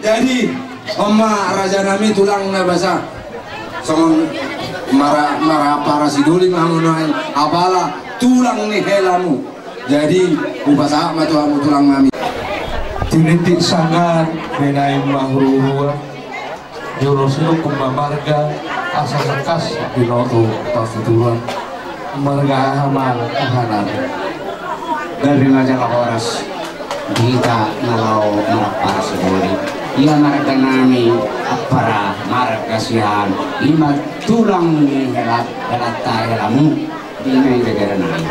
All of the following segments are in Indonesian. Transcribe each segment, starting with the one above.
Jadi Oma Raja Nami tulang na basa Songon mara para siduli mangunain apala tulang ni helamu. Jadi ubasa matuamu tulang nami. Tinitik sangat benai mahruwa Jurusilo kumbamarga asa sekas binoto pasuturan marga hamal kahanan. Dari majalah Horas kita nalau para siduli. Ia marga nami para marga sihan lima tulang ni helat helamu ini negara nami.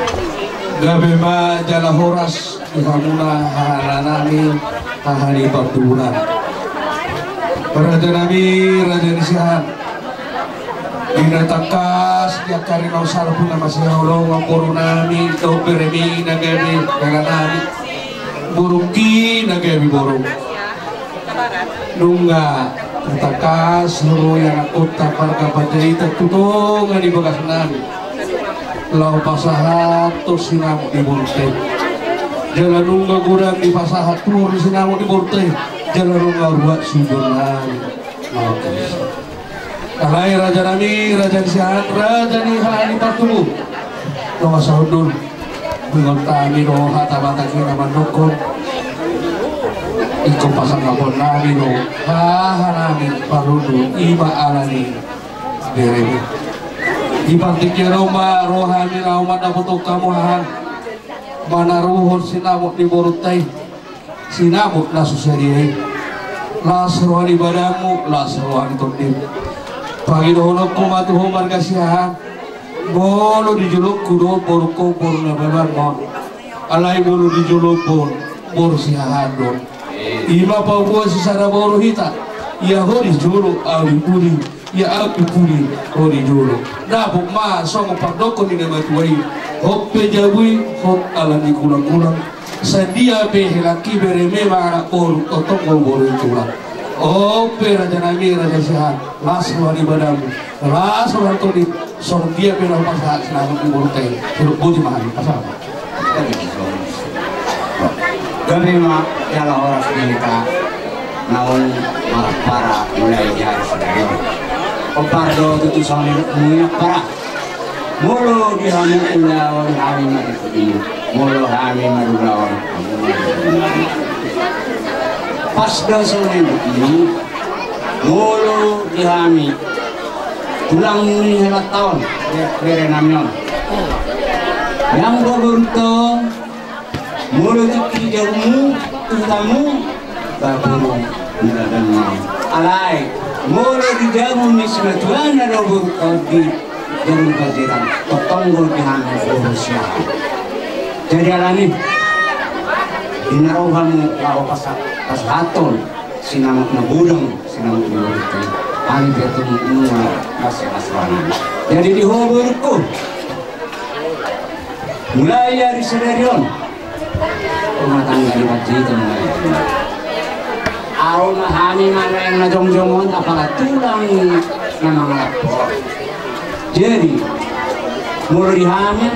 Gabe majalah Horas ihamuna haranami tahani paturan. Raja nami raja sihan ina takas dia cari kau salpun nama siholong ngapuru nami kau beremi nagabi nami buruki nagabi borong nungga takas seluruh yang aku tapar kapajari tertutung di bekas nami lau pasahat to sinamu di burte jalan nungga gurang di pasahat tur sinamu di burte jalan nungga ruat sudun nami Alai raja nami, raja sihan, raja ni hani patumu. Doa saudun, dengan tami doa tabata kira manukun. Iko pasang kapon nami no, nami parudu iba alani deremi. Iba tikya roma rohani raumat daputok kamuhan. Mana ruhon sinamuk di borutai, sinamuk lasu sediai. Las rohani badamu, las rohani todim. Pagi dono ko matuho marga sihan bolo dijuluk kudo boruko boru nababar mon alai bolo dijuluk boru sihan don ima paubo sisara boru hita ya hori juluk awi puli ya api puli hori juluk dabuk ma songo pardoko ni nama tuai hoppe jabui hop alani kulang-kulang sadia behelaki bereme mana boru totong boru tulang. Oh, raja nami raja sihan, las luar ibadamu, las luar todi, sorot dia penal pasahat selamat memurtai, suruh budi mahali pasal. Kami mak jalan Horas kita, naon para mulai jari sedaya. Opardo tutu sami mulia para, mulu dihamu ulawan kami mati, mulu kami madulawan. Pas dosa ini mulu dihami tulang ini helat tahun bere namanya yang beruntung mulu dikijamu tutamu baburu dan alai mulu dijamu misma tuan ada beruntung di jamu kajiran totonggol dihami berusia jadi alami inarohamu lau pasahaton sinamuk na budang sinamuk na budang ali betul nunga masih asrana jadi dihoburku mulai dari sedarion rumah tangga di wajib itu mulai aroma hani mana yang najong-jongon apalah tulang memang lapor jadi mulai dihamil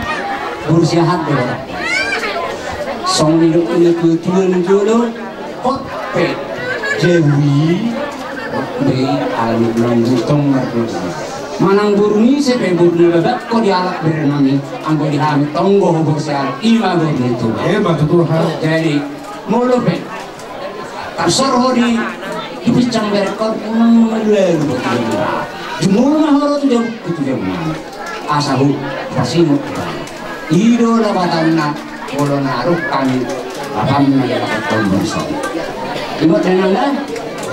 bersihat berapa song hidup ini ketuan jodoh kote jewi di alam belum butong manang buruni sepe buruni lebat kok dialak berenami anggo dihami tonggo bersial ima buruni itu Betul ha. jadi mulu pe kasar di picang berekor melalu jumur mahoro tu jauh itu jauh asahu pasimu idola batanna Bolo naruh kami paham adalah konversi. Ibu tenanglah,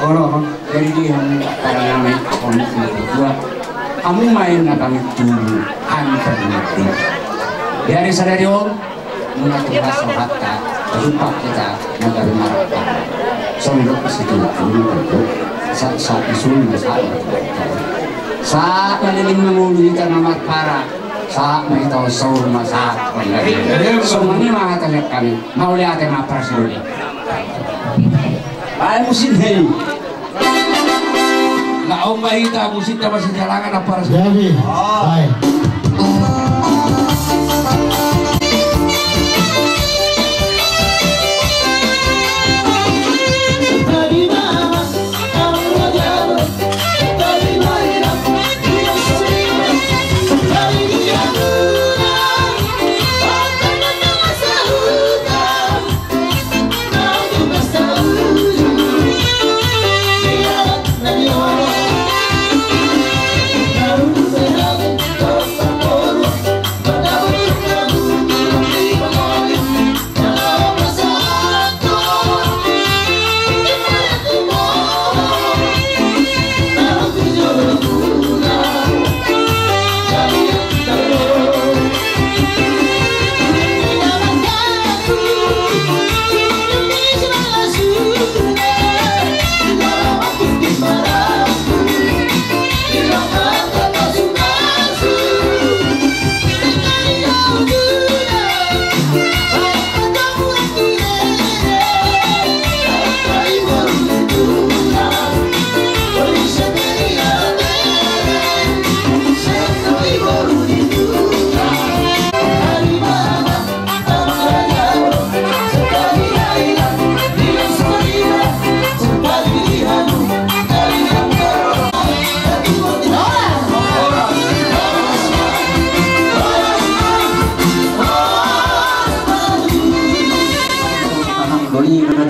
orang jadi dia para nama konversi kedua. Kamu main kami dulu, antar nanti. Dari sadarion mengatur hatta, lupa kita negara marah. Sondok situ dulu saat isul masalah. Saat meliling menguli nama para. Saat mereka saur masak, semuanya mah terlihat kami. Mau lihat yang apa sih? Ayo musim ini. Nah, om kita musimnya masih jalankan apa sih? Jadi, baik.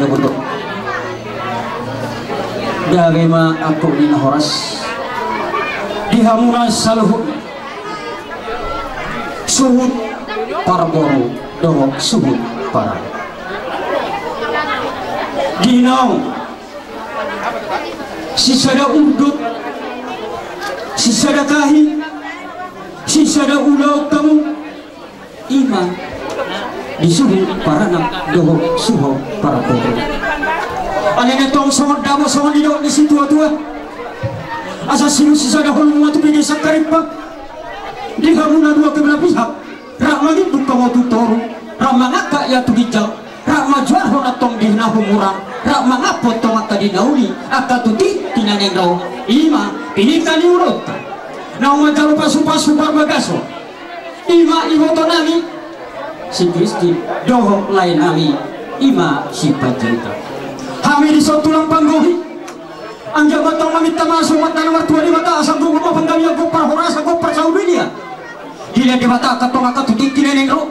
bentuk dagema aku dina horas dihamuna saluhut suhut para boru dohok suhut para dinau sisada udut sisada kahi sisada ulau kamu iman disuruh para nak dohok suhut para boru alena tong songot damo songot didok di situ tua asa sinu sisada hulunga tu pede sakaripa dihamuna dua kebelah pihak rak magibut kamu tutoru rak mangaka ya tu bijak rak majuar hona tong dihna humurang rak mangapot tong akka dinauli akka tuti tinanengro ima pinikani urut na umajalo pasu-pasu barbagaso ima iwoto nami si Kristi dohok lain nami ima si pajarita kami di tulang panggohi anjak batang mamit tamasuk mata nomor 2 di mata asam gugur panggamia gopar horasa gopar saudinia gila di mata katong akat tutik tinenengro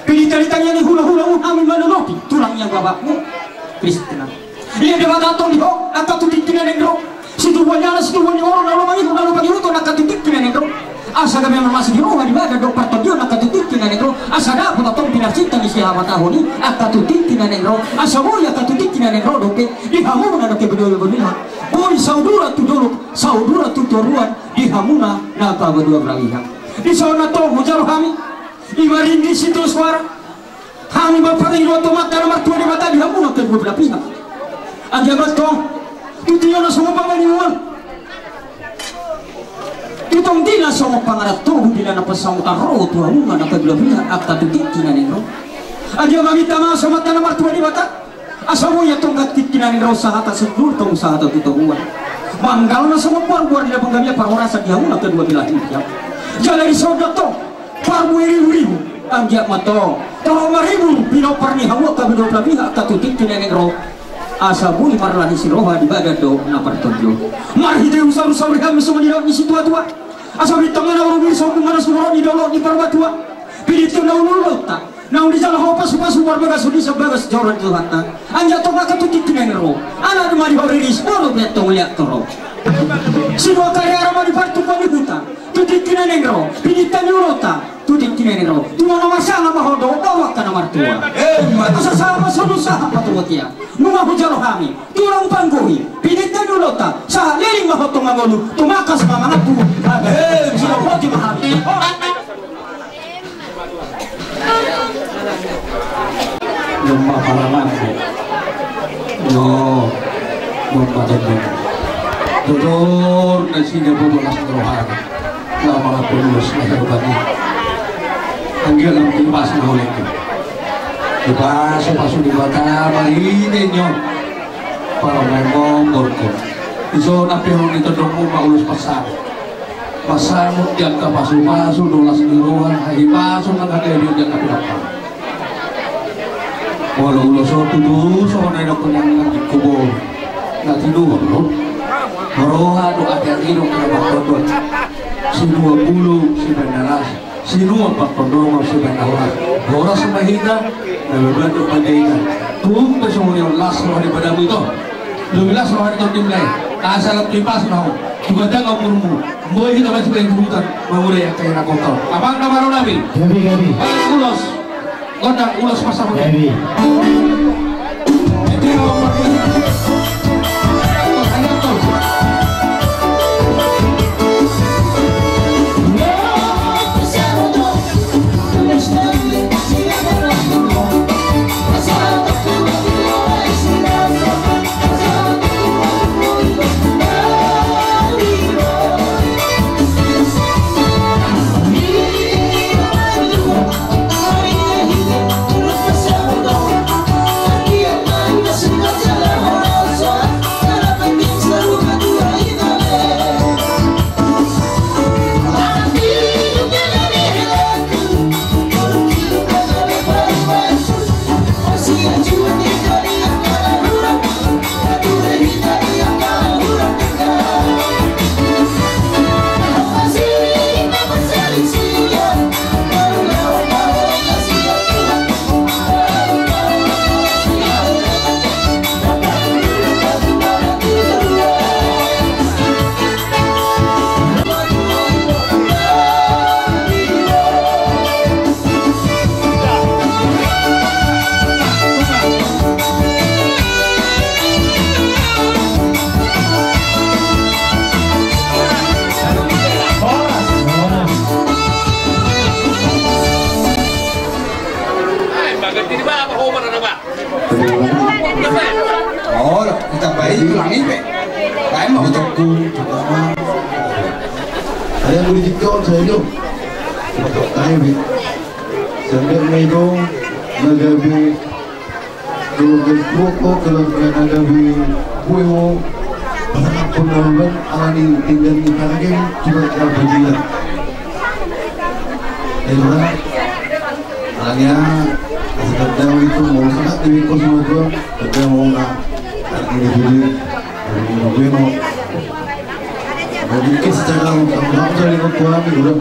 pilih-talitanya ni hula-hula kami menoloti tulangnya babakmu Kristina dia di mata tong di hok akat tutik tinenengro situ wanyala orang lalu mangiru lalu pangiruto akat tutik tinenengro asa kami masih di rumah di badan dokter tadi akat tutik tinenengro asa dah aku tong pindah cinta di siapa tahun ini akat tutik tinenengro asa mau ya akat tutik tinenengro doke di hamu mengadoke bedul-bedulnya boy saudara tu toruan di hamuna napa berdua beralihan di sana toh mujar kami ibarin di situ suara kami bapak ini waktu mata nomor 2 di mata di hamuna ke dua belah pihak aja batong itu yang semua pangalimuan itong di na semua pangarap tuh bila na pasangutan roh tu hamuna na ke dua pihak akta tutik tinanengro aja kami tama sama mata nomor 2 di mata asamu ya tongkat kinanin raw sa hata sedur tong sa hata tutuan manggal na semua parbuar di panggamia parorasa di hamuna kedua belah pihak jalari soda to parbu ribu anjak mato tolong maribu pino parni hawa ka bedo pihak ka tutik kinanin raw asamu marlani siroha di badan do na partojo marhide usar-usar kami semua di situ tua asam di tengah orang bisa kumana semua di dolok di parbatua pilih tu naululot tak naung di jalan hopas barbagas di sebagas joran Tuhan anja to maka tutik tinenero ana mari horiris bolo betong liat toro sino karya mari partu panihuta tutik tinenero pinitani urota tutik tinenero tuma nomor sana mahodo bawa kana martua asa sama solusa patuwatia numa hujalo kami tulang panggohi pinitani urota sa leling mahoto ngagolu tumakas mamangatu sino poti mahami lomba palaman no lomba dendeng tutur na sini bubulas terohar na mga pulos na herbani anggil ang tipas na ulit dipaso di bata mahinin nyo para memong gorko iso na pero nito dong mo maulus pasamot yang kapasu-pasu dolas diruhan hahipaso ng kagayod yang kapilapang walau ulo so tudu so na ino kanyang kubo na tinuhon no maroha do akhir-ino kanabakotot si 20 si Benaras si 40 si Benaras oras mahina na bebanto pagainan tuong pesungunyo las rohani padamu ito lumilas rohani ito timlay kasalap tipas na ho tugadang ang murmu boy kita masih pengen hutan mamure yang kaya nakotor abang namaro nabi gabi ulos godang ulos pasang gabi Oh, kita baik ulangi be. Kayak mau Aku ada yang boleh dikau saya itu. Kayak be. Sampai itu nagabi Koko kalau nagabi kue mau pun namun alani tinggal di karage juga terlalu gila. Itulah alanya sedang itu mau sangat di kos semua tapi mau nak ini dulu gue mau mungkin secara utama dari kekuatan udah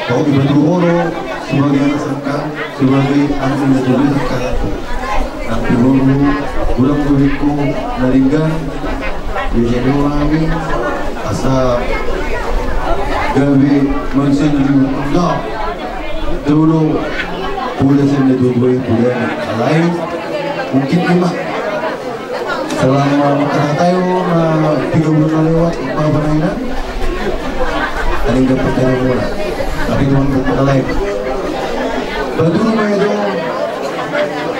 kau dibantu orang sebagai anak sangka sebagai anak yang dulu sangka tapi dulu ulang kuriku naringgan jadi orang ini asal gawe manusia dulu enggak dulu boleh saya dua-dua boleh lain mungkin cuma selama makan tayo na 3 bulan lewat apa naina ada yang dapat dari mula tapi cuma berkata lain batu nama itu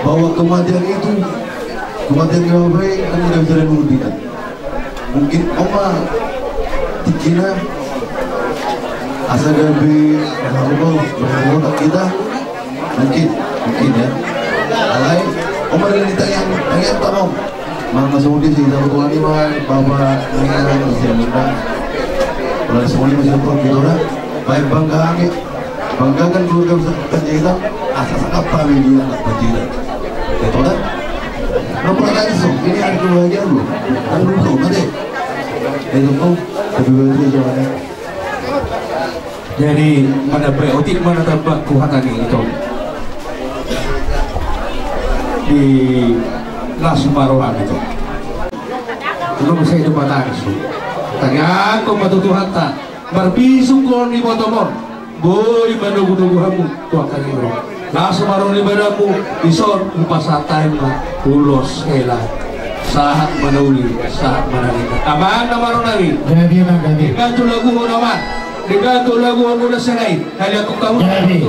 bahwa kematian itu kematian yang baik kan tidak bisa dimudikan mungkin oma dikira asa gabi Allah kita mungkin ya lain oma dengan ditanya tamam Mama Saudi sih dapat uang ini mah bapak mengingat masih muda kalau semuanya masih dapat gitu lah baik bangga kan keluarga besar penjahit asal apa media penjahit itu kan nggak pernah lagi so ini hari kebahagiaan lu kan dulu tuh nanti itu tuh lebih baik jalannya jadi mana berotik mana tambah kuhatan itu di Nasumarohan itu belum saya itu patah isu tanya aku batu Tuhan tak berbisung kon di botomon boy menunggu kamu tuakan itu Nasumarohan ibadamu ison upasatain mah ulos hela saat menauli saat menalika aman namaron lagi Jadi magani. digantu lagu naman digantu lagu mula senai hanya aku kamu Jadi.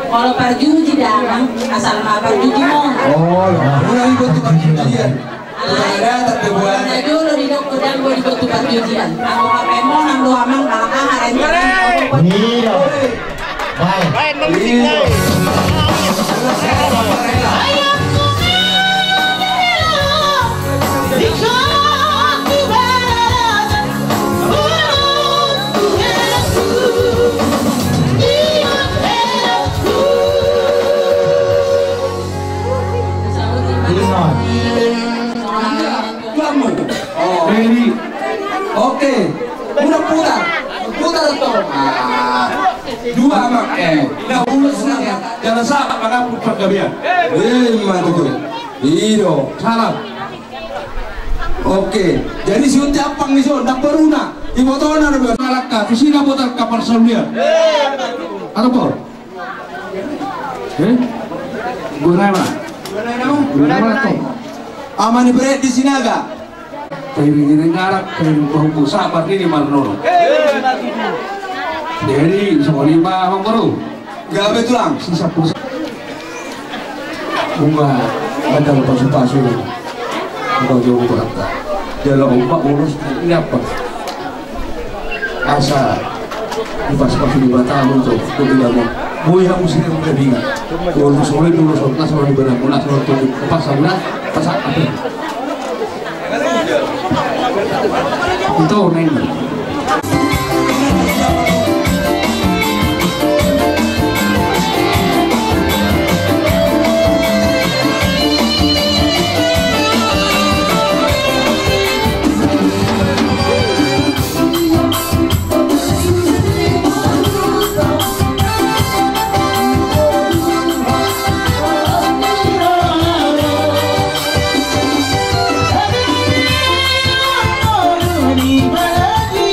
Kalau perjuji dalam asal mah perjuji mau. Oh, mulai ikut tukang perjudian. Ada tapi bulan. Ada dulu di dokter dan gue ikut tukang perjudian. Aku pakai mau nang doa mang kalau hari ini. Iya. Baik. Baik, mengingat. Oke, udah putar tuh. Dua mak. Nah, senang ya. Jangan salah pada pergabian. Mantap tuh. Iyo, Salam. oke. Jadi si ucapang nih so, ndak peruna. Di motor ada bekas. Malaka, kusina putar kapal seluruhnya. Atau por? Guna apa? Guna apa tuh? Aman berat di Sinaga. Piringin ngarak, piring bahu sabar ini malnono. Jadi semua lima abang baru. Gabe tulang. Sisa pulsa. Bunga ada pasu-pasu. Kalau jauh berapa? Dalam ombak urus ini apa? Asa di pas-pas di Batam untuk tidak mau. Boy yang mesti kita bingung. Kalau sore dulu soalnya sama di barang munas soal tuh pas sana pas apa? Itu nih. Ni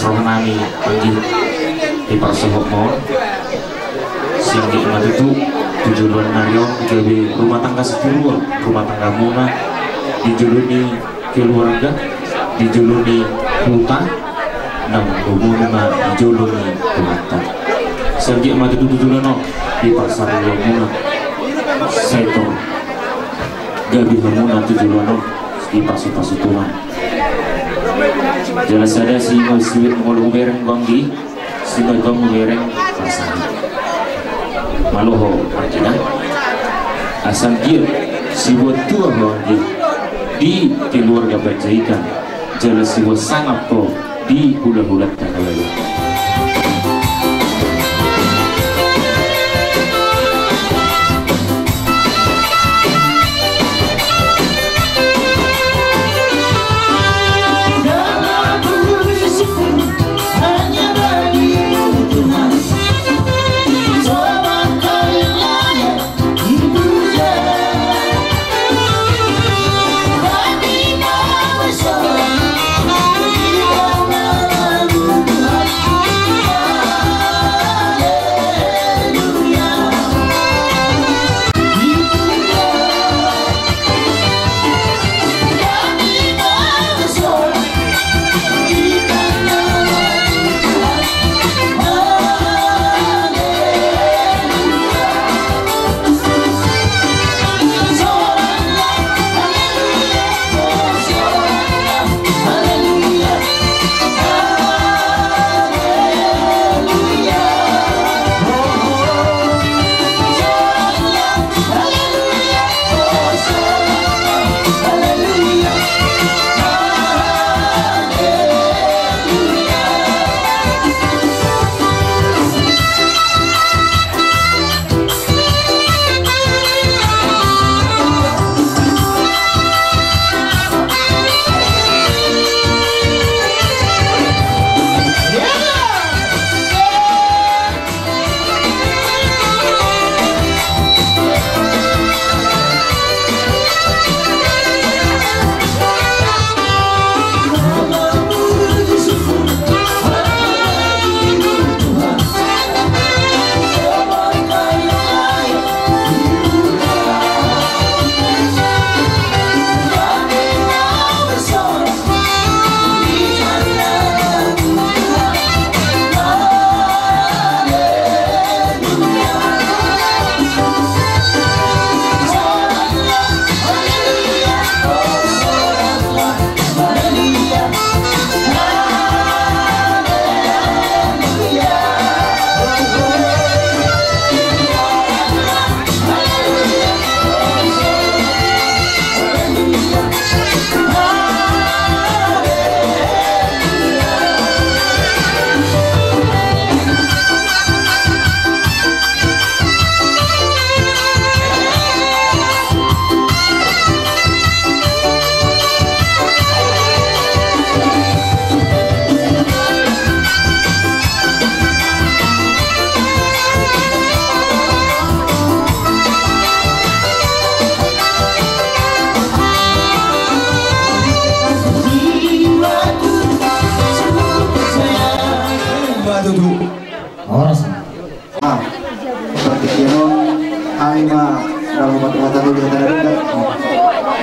rohani pagi di Parsahok mau siang di imat itu tujuan Mario gawe rumah tangga sepuluh rumah tangga muna dijuluni keluarga dijuluni hutang dan hubungan dijuluni hutang siang di imat itu tujuan di pasar muna sektor gawe muna tujuan di pasi-pasi Tuhan jelas ada si ngosiwit ngolong bereng banggi si ngolong bereng pasar maloho makina asal dia si buat tua banggi di keluarga bacaikan jelas si buat sangat po di hula-hula tanah.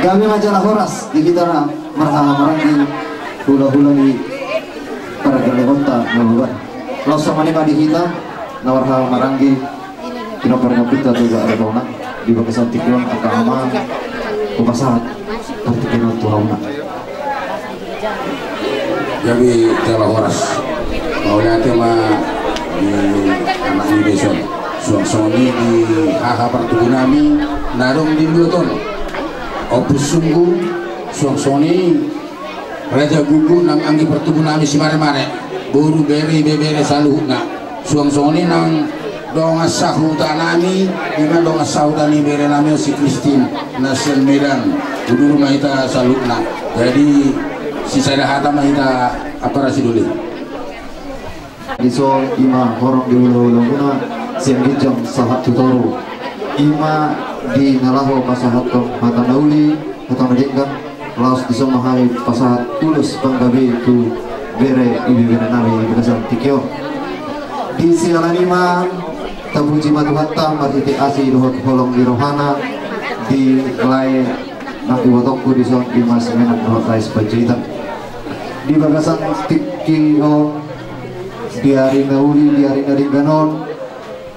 Kami majalah Horas di kita marang hula-hula di para kota naluan. Langsung mani di kita nawarha maranggi kinopar ngapita tuh gak ada dona di bakasan tikun akama kupasahat partikinan tuhana. Jadi jalan Horas mau lihat mah di anak Indonesia suami di haha pertunami narung di Bluton opus sungguh suami Raja Gugu nang anggi pertunami si mare-mare buru beri bebere saluhna suami nang donga sahu tanami dengan donga sahu tani bere nami si Kristin Nasen Medan kudu rumah ita saluhna jadi si saya hata mah ita apa rasi dulu Iso ima horong di ulo-ulo siang gijang sahat tutoro ima di nalaho pasahat kong hata nauli hata najengkan laos iso mahai pasahat tulus panggabi itu bere ibi bere nabi berdasar tikyo di sialanima tabuji matuhatta marhiti asi luhut holong di rohana di lai nanti wotokku di son di mas menak luhut lai sepajaitan di bagasan tikyo di hari nauli di hari naringganon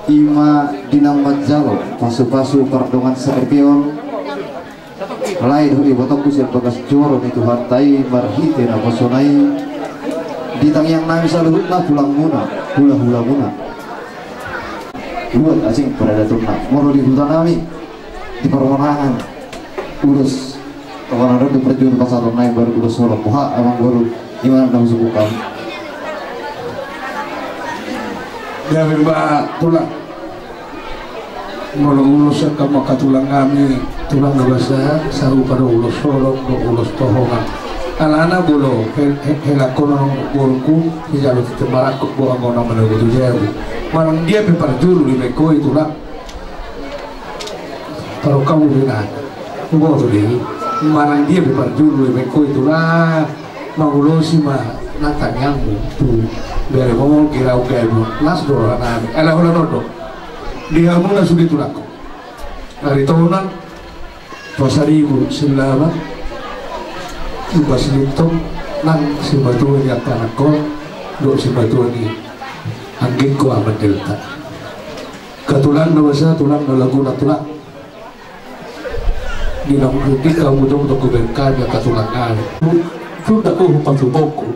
ima dinang majalo pasu-pasu pardongan serpion lain di botokku siap bagas joro itu hartai marhite na posonai ditang yang nami saluhut na pulang muna hula muna buat asing pada datuna moro di hutan nami di permohonan urus kawan ada di perjuangan pasar naik baru urus solok muha emang baru gimana nang suku kamu ya memang tulang mulus ke maka tulang kami tulang nabasa sahu pada ulus solok do ulus tohongan anak-anak bolo helakono bolku hijalu temarak bo angona menuju tujuan malam dia pepar dulu di meko itulah kalau kamu bilang bo tuh ini malam dia pepar dulu di meko itulah maulosi mah natanyangmu tuh dari ngomong kira ugai bu nas doa nami elah ulah nodo dia mula sudah tulaku hari tahunan pasaribu selama ubas litong nang si batu ni akan aku do si batu ni angging ko amat delta katulang na basa tulang na lagu na tulang di nang hindi ka mo do dokumentan ya katulang ani sudah ko patuboko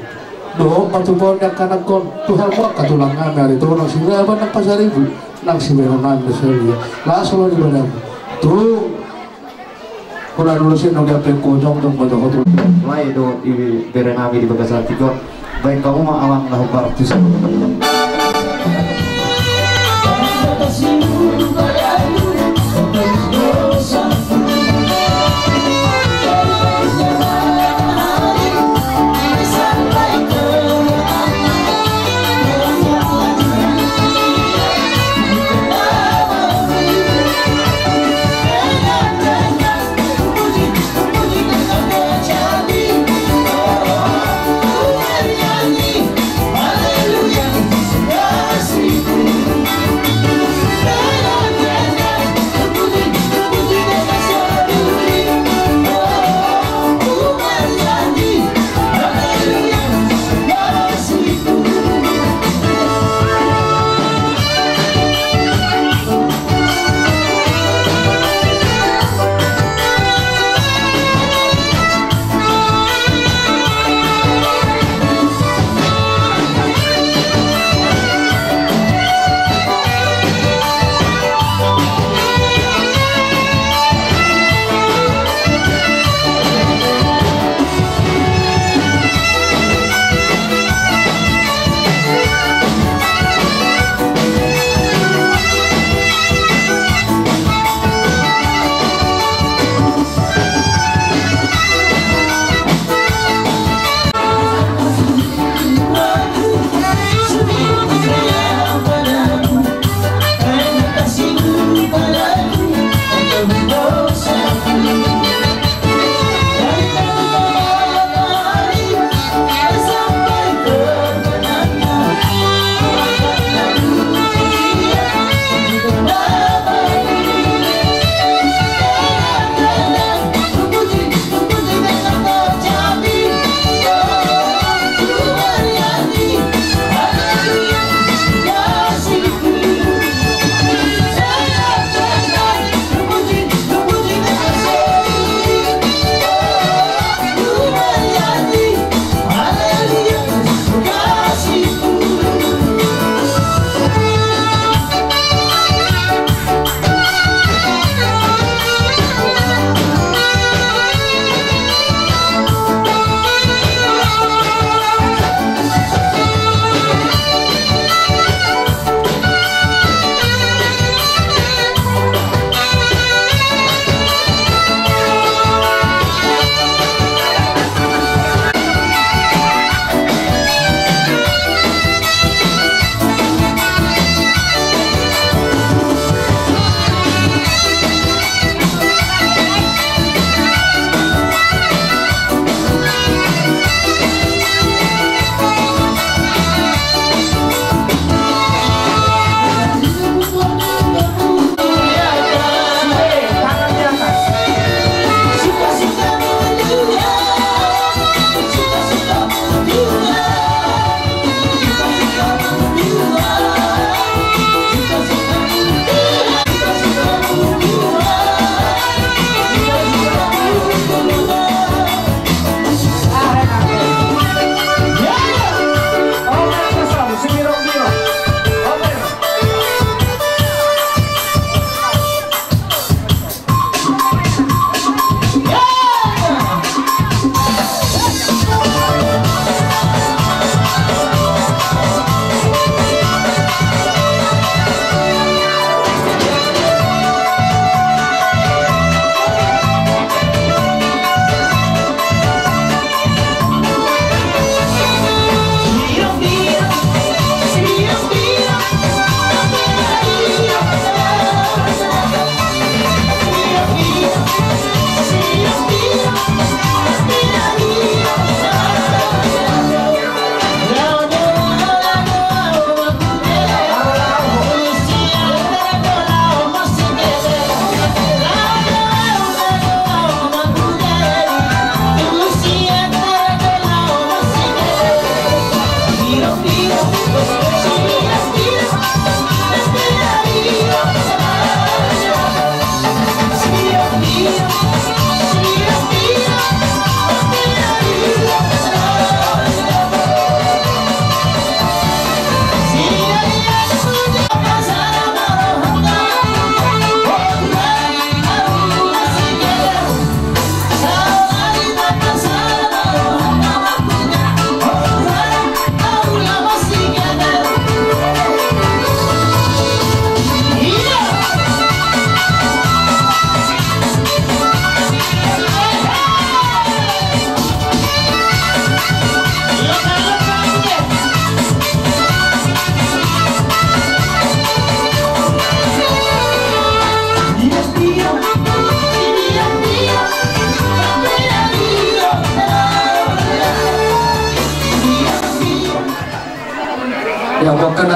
do patubon ya kan aku Tuhan mo katulang ani hari tahunan sila ba nang pasaribu nang si meronan na sila laso di mana tu kurang lulusin nong dia pengkojong dong pada hotel. Lai do ibi bere nabi di bagasan tikyo baik kamu mah awang lahu partus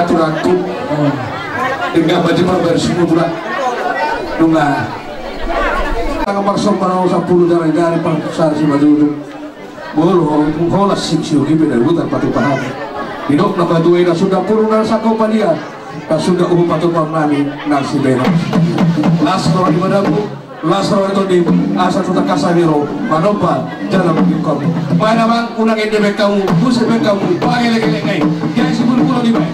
ngatur-atur dengan bagaimana bersih pula nunga kamar sombong 10 dari pasar si Maduro bolo hola siksi gibi dari hutan patu paham hidup na baduay na sudah puro na sa kompanya na sudah patu pamnami nasi beno lasro di madabu lasro itu di asa tuta kasabiro manopa dalam bikom mana bang unang ende kamu buset kamu pakai lagi jadi si bulu di bae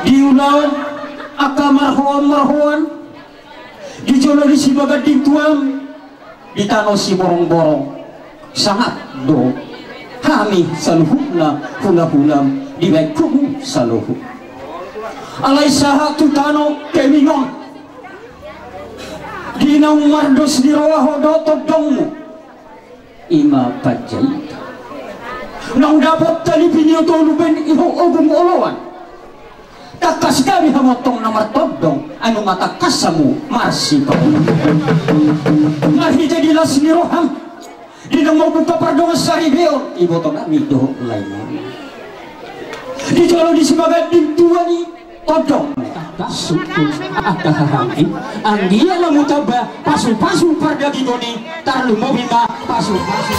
diulang aka marhuan di jolo di si bagading tuam di tanah si borong-borong sangat do kami saluhuna hula-hulam di baik kubu saluhu alai saha tu tano kemingon di nang mardos di rawaho do todongmu ima pajaita nang dapat tali pinyo toluben iho ogum olowan takas kami hamotong nomor todong anu mata kasamu masih kau ngahi jadi las niroham di nang mau buka pardong sari beon ibu to kami doh lain di jalo di sebagai dintuani todong suku ada hangi anggia lamu taba pasu-pasu parda gidoni tarlu mobima pasu-pasu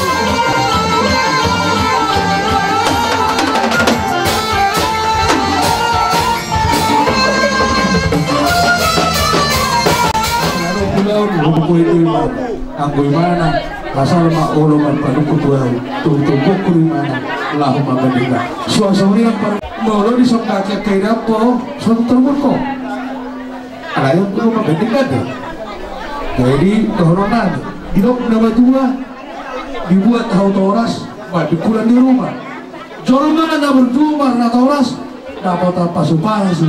anggoy mana kasal ma oloman padukut waru tutup kuri mana lahu magandika suasana yang maulo di sokake kairapo sontor ko alayo kulo magandika deh jadi kehoronan hidup nama dua dibuat tahu toras dikuran di rumah jolong mana na berjumah na toras dapat pasu-pasu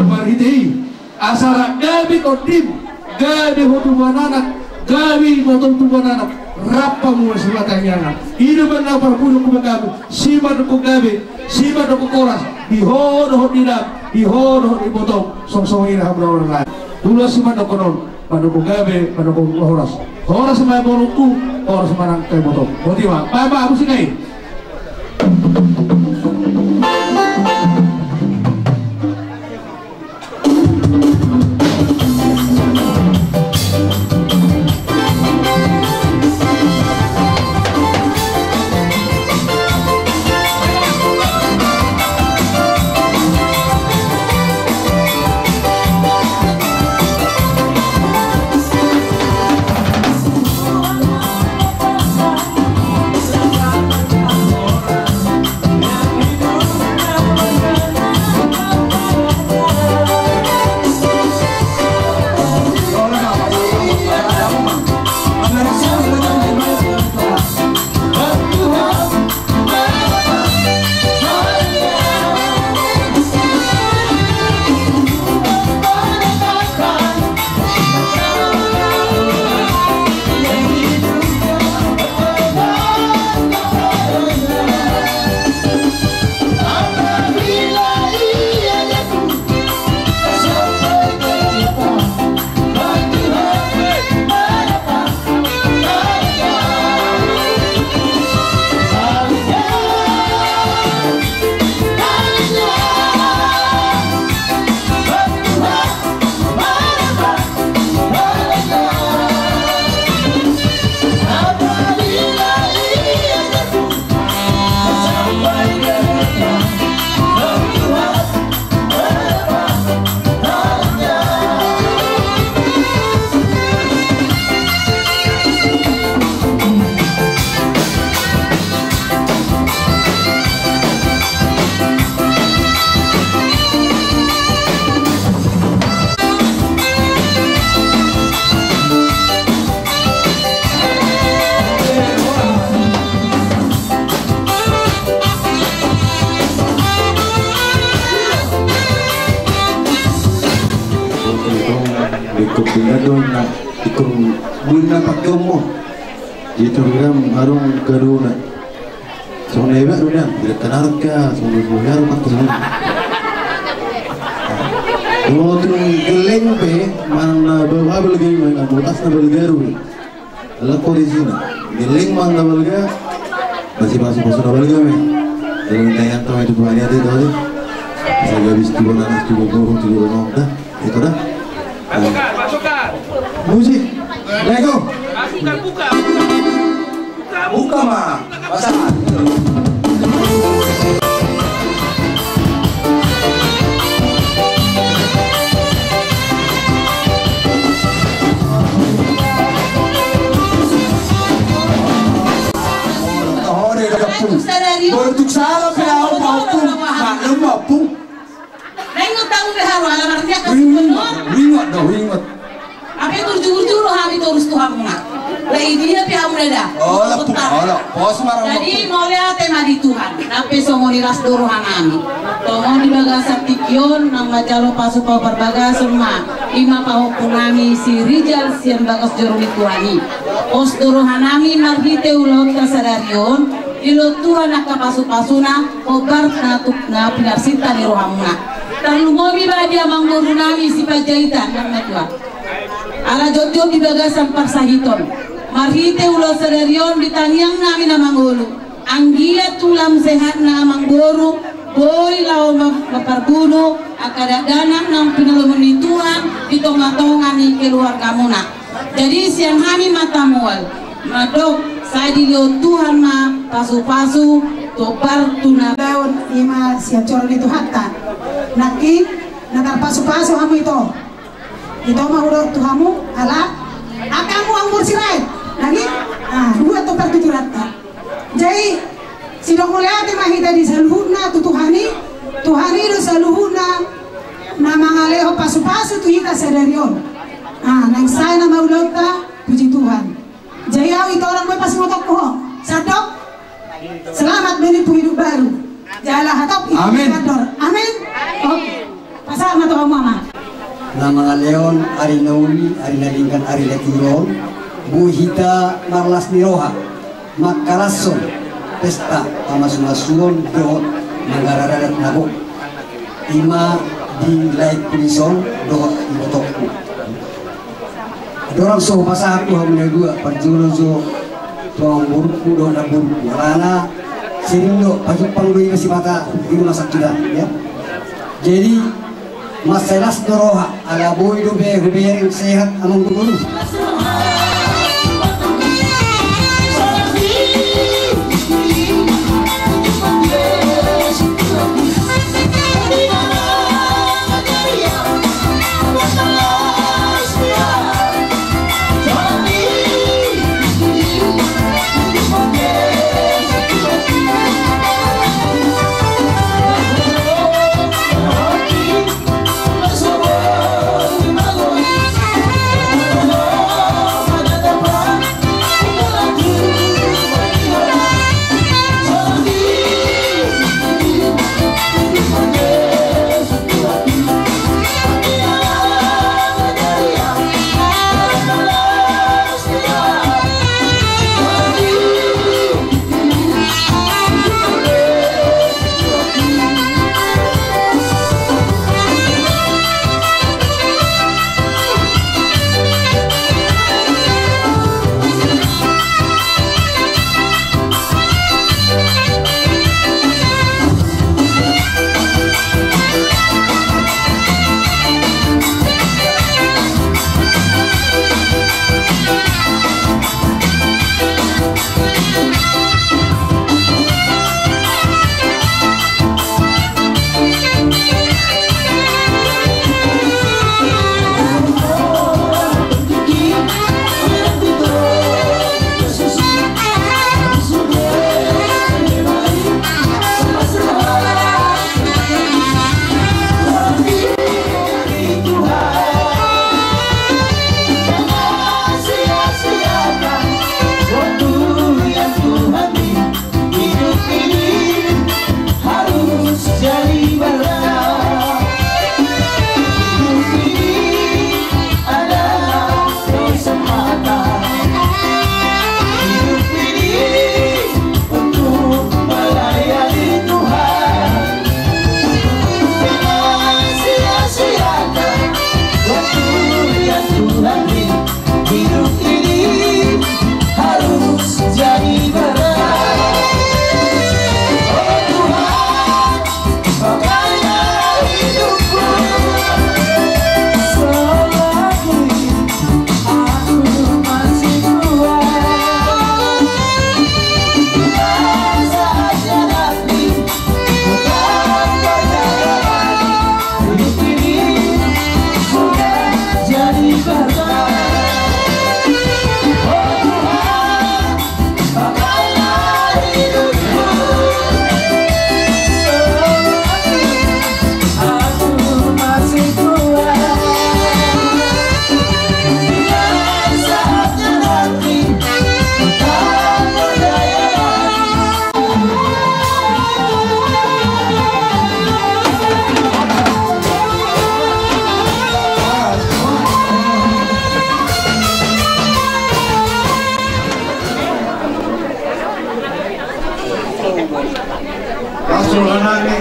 marhiti asara gabi kodim gabi hotu bananak gabi motor tu bananak rapa mu silatanya hidup na parpuno ku gabi siman ku gabi siman ku koras dihodo hodina dihodo dipotong song-song ira habra orang dulu siman ku non panu ku gabi panu ku horas sama boluku horas manang kay botong motiva baba aku sini gadon na ikong bulna pagyomo dito gram arong gadona so neba doon bila tanarot ka so nuyar patulong kalau tu geleng pe mana bawa belgai mana botas na belgaru lakor di sini geleng mana belga masih masuk na belga me kalau tayang tahu itu buahnya ada itu saya habis tiba nanas tiba burung tiba nongda itu dah Masukkan. musik lego Buka mah, pasangan. Bertuk salah kau maupun maklum maupun. Nengok tahu behar alam artinya Wingot dah wingot. apa itu jujur kami terus Tuhan mengat. Lah dia pihak mereka. Oh lah, pos marah. Jadi mau lihat tema di Tuhan. Nape songo niras doruhan kami. Tomo di bagasa tikion nang majalo pasu pau berbagas semua. Ima pau punami si Rijal siang bagas joroni Tuhani. Os doruhan kami marhite ulot kasadarion. Ilo Tuhan nak pasu-pasuna obar na pinarsita ni rohamuna. Terlalu mobi badia mangguru nami si pajaitan nang Tuhan. Ala jojo di bagasan parsahiton marhite ulo sadarion ditanyang namin na manggulu anggia tulam sehat na mangguru boy lao maparbuno akadadanak ng pinalumuni Tuhan ditonga-tonga ni keluarga muna. Jadi siang kami matamual madok saya dilihat Tuhan ma pasu-pasu topar tuna daun ima siap coro itu hatta nakit nakar pasu-pasu kamu itu mah udah Tuhanmu ala akamu anggur sirai lagi dua topar 700 jadi sidang mulia mah kita di saluhuna Tuhani itu saluhuna nama ngaleho pasu-pasu tu kita sadarion nang saya nama ulota puji Tuhan jadi itu orang mau pas motok ko sadok selamat menempuh hidup baru jalan hatop amin amin oke pasal mata mama na mga leon, ari nauli, ari nalingkan, ari latiron, buhita marlas ni roha, makarason, pesta, pamasumasuon, dohot, mangarararat nabok, ima di laik punison, dohot, ibotokku. Dorang so pasah aku hamil dua, perjulo so, tuang burku, dohot na burku, karena sering do, pagi panggui masih mata, di rumah sakit ya. Jadi masalah doroha ala boy do be yang sehat among guru Suranane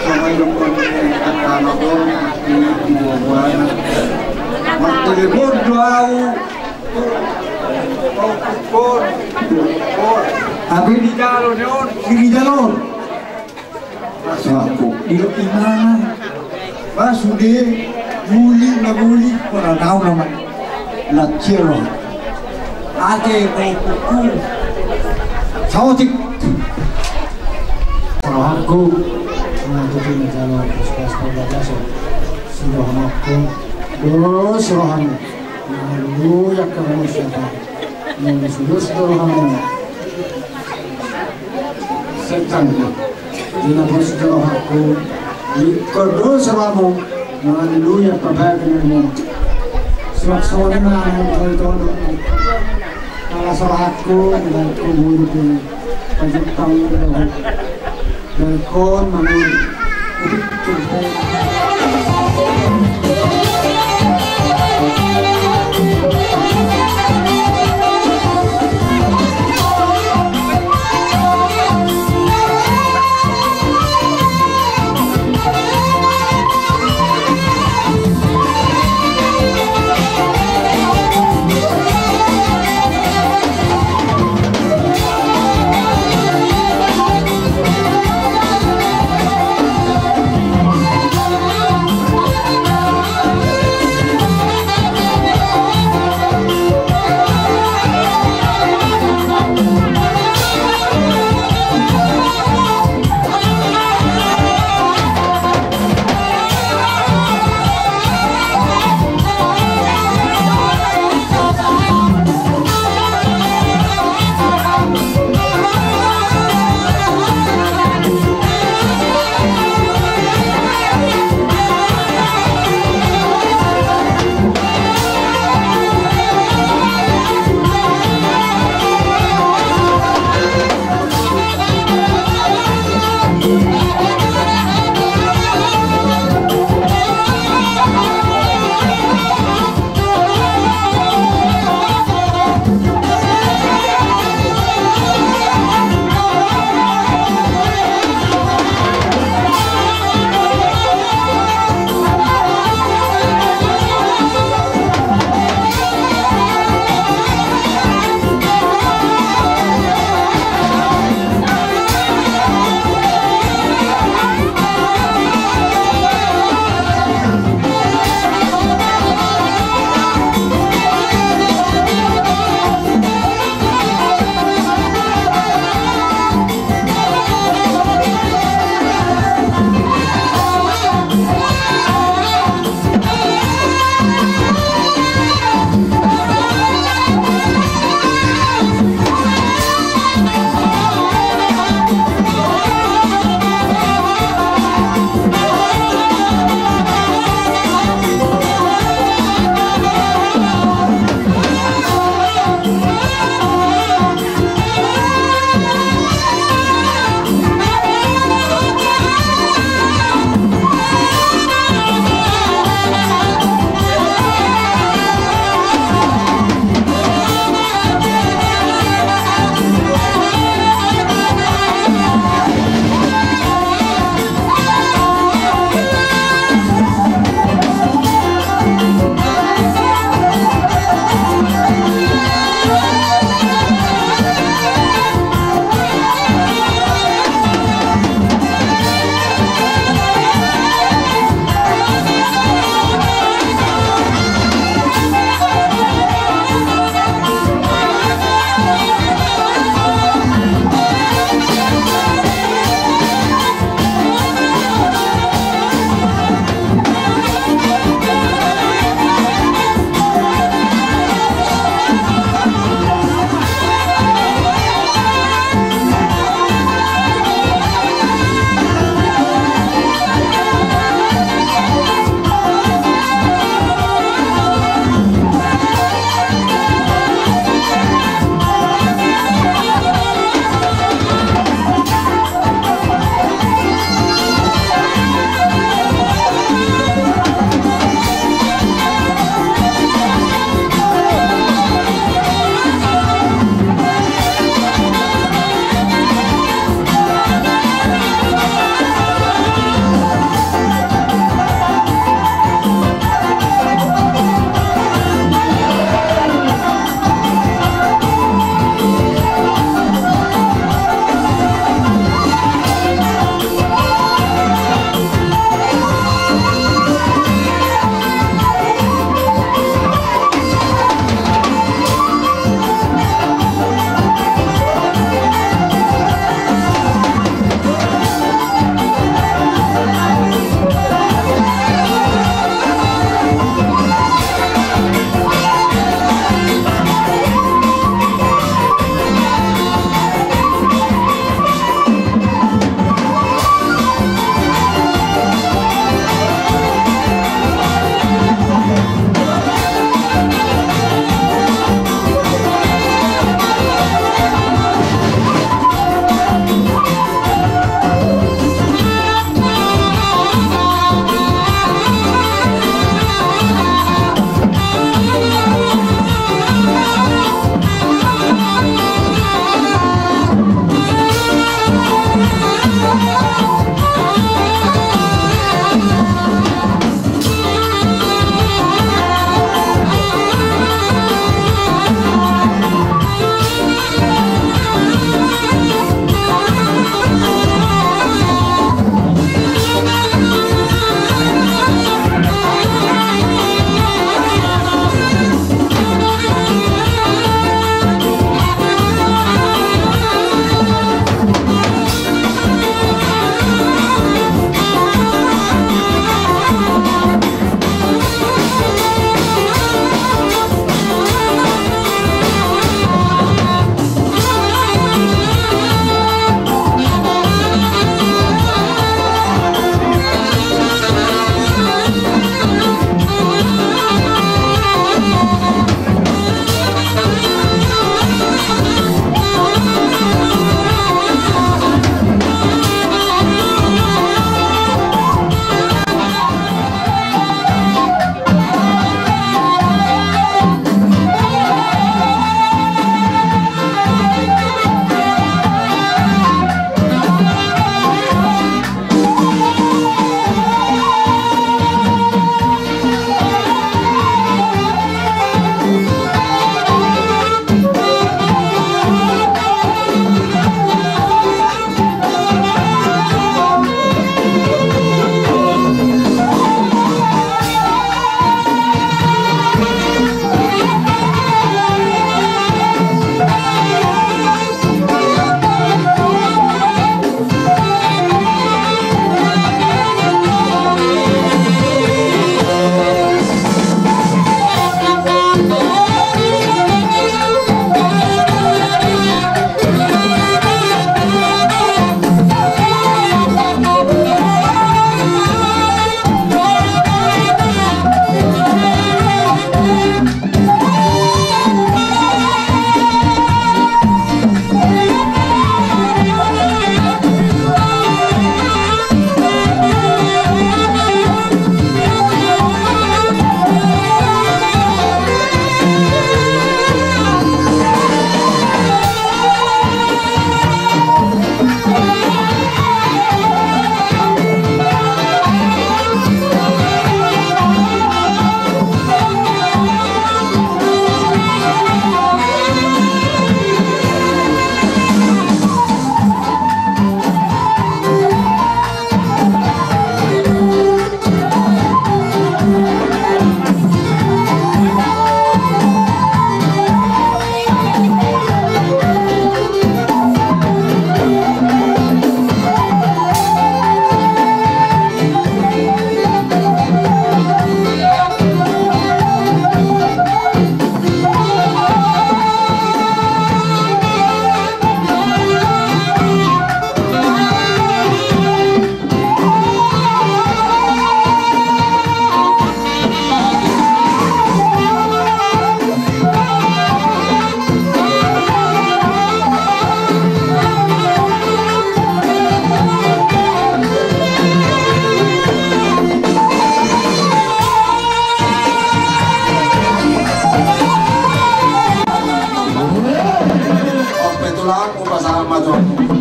sama dokter kata dokter di buah-buahan telepon doau tapi di jalur aku di mana pas sudah muli orang tahu nama Laciro ate kuku sautik aku menghadapi jalur pas sudah aku terus rohani lalu yang kamu siapa menulis rohani setan dina bersudah aku ikut selamu lalu yang perbaikanmu sebab seorang yang itu kalau salahku dan kemudian penjepang dan kon manur itu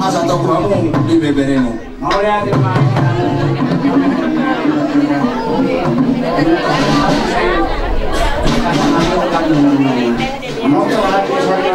asa tau kamu di beberemu. Mau lihat di mana? Mau ke hati saya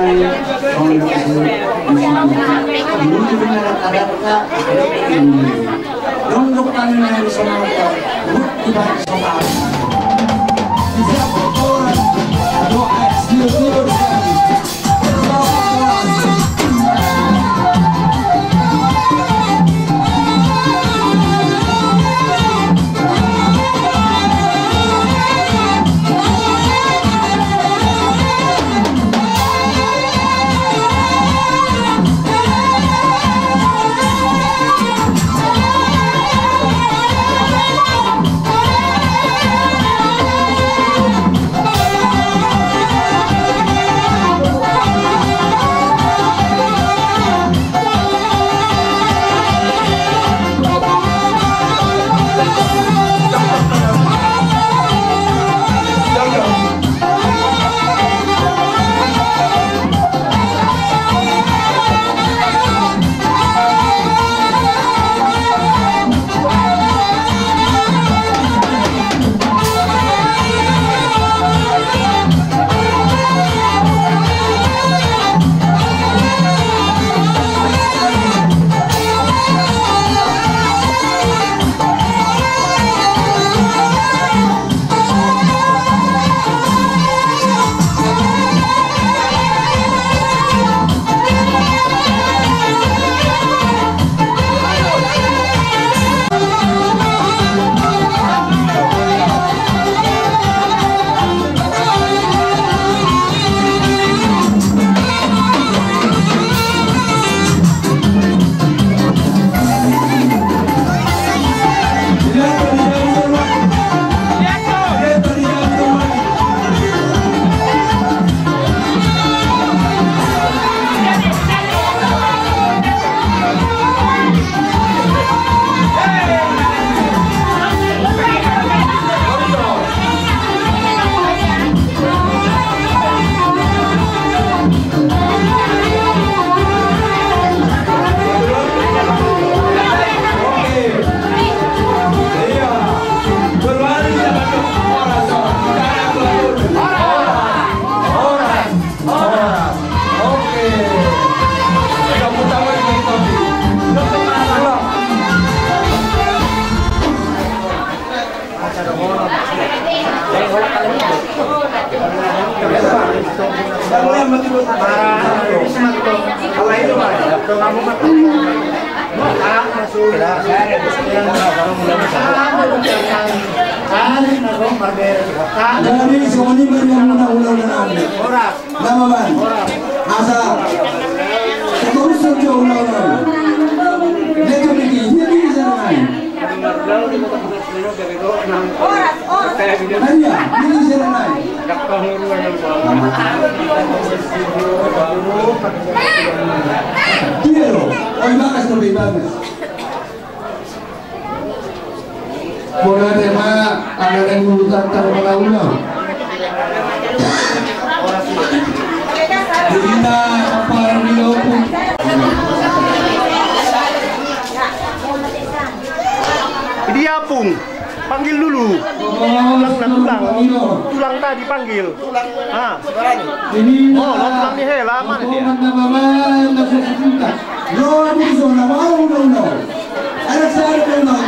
Jadi Sony Mariam ulang dan Anda. Nama man. Asa. Terus saja ulang. Lekas pergi. Ini sana. Maria, ini sana. Kilo. Oh, bakas lebih bagus. Bola tema ada yang urutan terlalu. Dina para milopun. Dia pung, panggil dulu. Tulang tadi panggil. Ah, sekarang. Oh, tulang ni hela mana dia? No, ini zona mau no. Ada saya no.